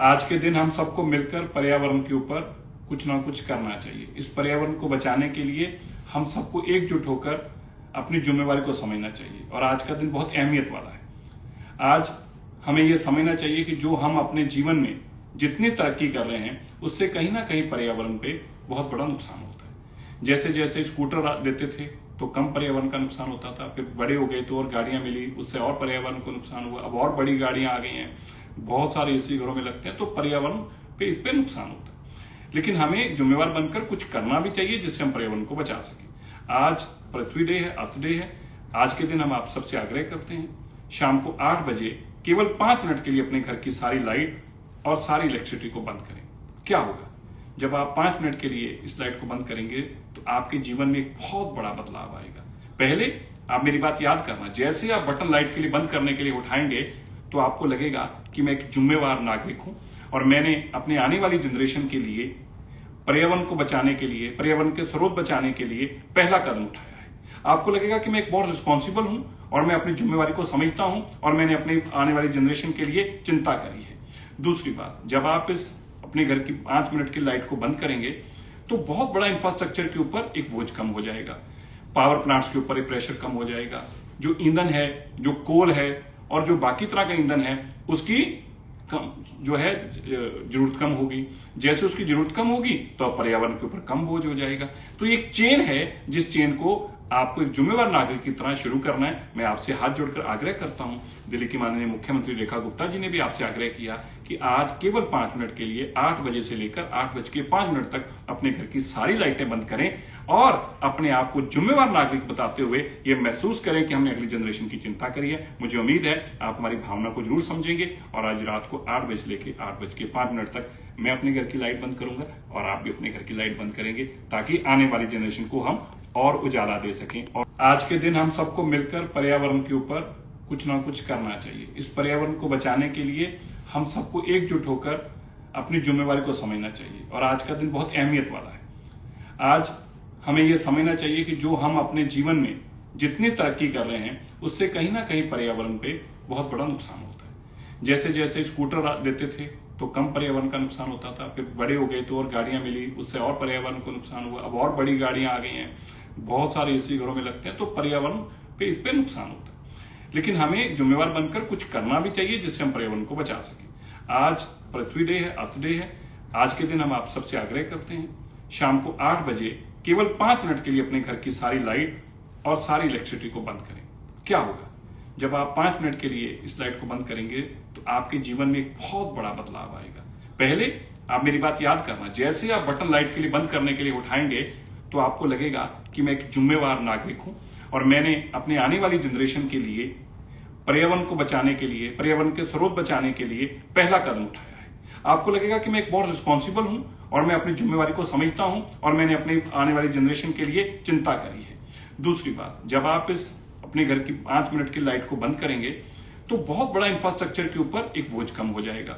आज के दिन हम सबको मिलकर पर्यावरण के ऊपर कुछ ना कुछ करना चाहिए। इस पर्यावरण को बचाने के लिए हम सबको एकजुट होकर अपनी जिम्मेवारी को समझना चाहिए और आज का दिन बहुत अहमियत वाला है। आज हमें यह समझना चाहिए कि जो हम अपने जीवन में जितनी तरक्की कर रहे हैं उससे कहीं ना कहीं पर्यावरण पे बहुत बड़ा नुकसान होता है। जैसे जैसे स्कूटर देते थे तो कम पर्यावरण का नुकसान होता था, फिर बड़े हो गए तो और गाड़ियां मिली, उससे और पर्यावरण को नुकसान हुआ। अब और बड़ी गाड़ियां आ गई हैं, बहुत सारे एसी घरों में लगते हैं तो पर्यावरण पे इस पे नुकसान होता है। लेकिन हमें जिम्मेवार बनकर कुछ करना भी चाहिए जिससे हम पर्यावरण को बचा सकें। आज पृथ्वी डे है, अर्थ डे है। आज के दिन हम आप सबसे आग्रह करते हैं शाम को 8 बजे केवल 5 मिनट के लिए अपने घर की सारी लाइट और सारी इलेक्ट्रिसिटी को बंद करें। क्या होगा जब आप 5 मिनट के लिए इस लाइट को बंद करेंगे तो आपके जीवन में एक बहुत बड़ा बदलाव आएगा। पहले आप मेरी बात याद करना, जैसे आप बटन लाइट के लिए बंद करने के लिए उठाएंगे तो आपको लगेगा कि मैं एक जिम्मेवार नागरिक हूं और मैंने अपने आने वाली जनरेशन के लिए पर्यावरण को बचाने के लिए, पर्यावरण के स्रोत बचाने के लिए पहला कदम उठाया है। आपको लगेगा कि मैं एक बहुत रिस्पॉन्सिबल हूं और मैं अपनी जिम्मेवारी को समझता हूं और मैंने अपने आने वाली जनरेशन के लिए चिंता करी है। दूसरी बात, जब आप इस अपने घर की 5 मिनट की लाइट को बंद करेंगे तो बहुत बड़ा इंफ्रास्ट्रक्चर के ऊपर एक बोझ कम हो जाएगा। पावर प्लांट्स के ऊपर एक प्रेशर कम हो जाएगा। जो ईंधन है, जो कोल है और जो बाकी तरह का ईंधन है उसकी जो है जरूरत कम होगी। जैसे उसकी जरूरत कम होगी तो पर्यावरण के ऊपर कम बोझ हो जाएगा। तो ये एक चेन है जिस चेन को आपको एक जिम्मेवार नागरिक की तरह शुरू करना है। मैं आपसे हाथ जोड़कर आग्रह करता हूं। दिल्ली की माननीय मुख्यमंत्री रेखा गुप्ता जी ने भी आपसे आग्रह किया कि आज केवल 5 मिनट के लिए 8 बजे से लेकर 8:05 तक अपने घर की सारी लाइटें बंद करें और अपने आप को जिम्मेवार नागरिक बताते हुए ये महसूस करें कि हमने अगली जनरेशन की चिंता करी है। मुझे उम्मीद है आप हमारी भावना को जरूर समझेंगे और आज रात को 8 बजे से लेकर 8:05 तक मैं अपने घर की लाइट बंद करूंगा और आप भी अपने घर की लाइट बंद करेंगे ताकि आने वाली जनरेशन को हम और उजाला दे सकें। और आज के दिन हम सबको मिलकर पर्यावरण के ऊपर कुछ ना कुछ करना चाहिए। इस पर्यावरण को बचाने के लिए हम सबको एकजुट होकर अपनी जिम्मेवारी को समझना चाहिए और आज का दिन बहुत अहमियत वाला है। आज हमें यह समझना चाहिए कि जो हम अपने जीवन में जितनी तरक्की कर रहे हैं उससे कहीं ना कहीं पर्यावरण पे बहुत बड़ा नुकसान होता है। जैसे जैसे स्कूटर देते थे तो कम पर्यावरण का नुकसान होता था, फिर बड़े हो गए तो और गाड़ियां मिली, उससे और पर्यावरण को नुकसान हुआ। अब और बड़ी गाड़ियां आ गई हैं, बहुत सारे एसी घरों में लगते हैं तो पर्यावरण पे इस पे नुकसान होता है। लेकिन हमें जिम्मेवार बनकर कुछ करना भी चाहिए जिससे हम पर्यावरण को बचा सकें। आज पृथ्वी डे है, अर्थ डे है। आज के दिन हम आप सबसे आग्रह करते हैं शाम को 8 बजे केवल 5 मिनट के लिए अपने घर की सारी लाइट और सारी इलेक्ट्रिसिटी को बंद करें। क्या होगा जब आप 5 मिनट के लिए इस लाइट को बंद करेंगे तो आपके जीवन में एक बहुत बड़ा बदलाव आएगा। पहले आप मेरी बात याद करना, जैसे आप बटन लाइट के लिए बंद करने के लिए उठाएंगे तो आपको लगेगा कि मैं एक जिम्मेवार नागरिक हूं और मैंने अपने आने वाली जनरेशन के लिए पर्यावरण को बचाने के लिए, पर्यावरण के स्रोत बचाने के लिए पहला कदम उठाया है। आपको लगेगा कि मैं एक बहुत रिस्पॉन्सिबल हूं और मैं अपनी जिम्मेवारी को समझता हूं और मैंने अपने आने वाली जनरेशन के लिए चिंता करी है। दूसरी बात, जब आप इस अपने घर की 5 मिनट की लाइट को बंद करेंगे तो बहुत बड़ा इंफ्रास्ट्रक्चर के ऊपर एक बोझ कम हो जाएगा।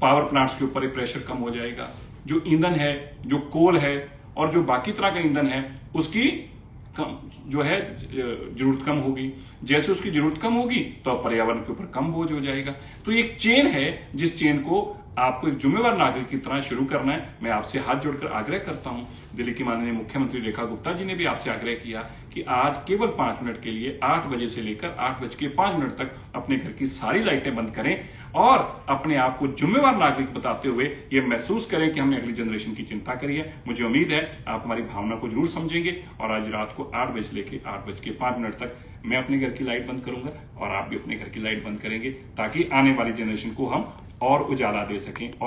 पावर प्लांट्स के ऊपर एक प्रेशर कम हो जाएगा। जो ईंधन है, जो कोल है और जो बाकी तरह का ईंधन है उसकी जो है जरूरत कम होगी। जैसे उसकी जरूरत कम होगी तो पर्यावरण के ऊपर कम बोझ हो जाएगा। तो ये एक चेन है जिस चेन को आपको एक जिम्मेवार नागरिक की तरह शुरू करना है। मैं आपसे हाथ जोड़कर आग्रह करता हूं। दिल्ली की माननीय मुख्यमंत्री रेखा गुप्ता जी ने भी आपसे आग्रह किया कि आज केवल 5 मिनट के लिए 8 बजे से लेकर 8:05 तक अपने घर की सारी लाइटें बंद करें और अपने आप को जिम्मेवार नागरिक बताते हुए ये महसूस करें कि हमने अगली जनरेशन की चिंता करी है। मुझे उम्मीद है आप हमारी भावना को जरूर समझेंगे और आज रात को 8 बजे से लेकर 8:05 तक मैं अपने घर की लाइट बंद करूंगा और आप भी अपने घर की लाइट बंद करेंगे ताकि आने वाली जनरेशन को हम और उजाला दे सकें।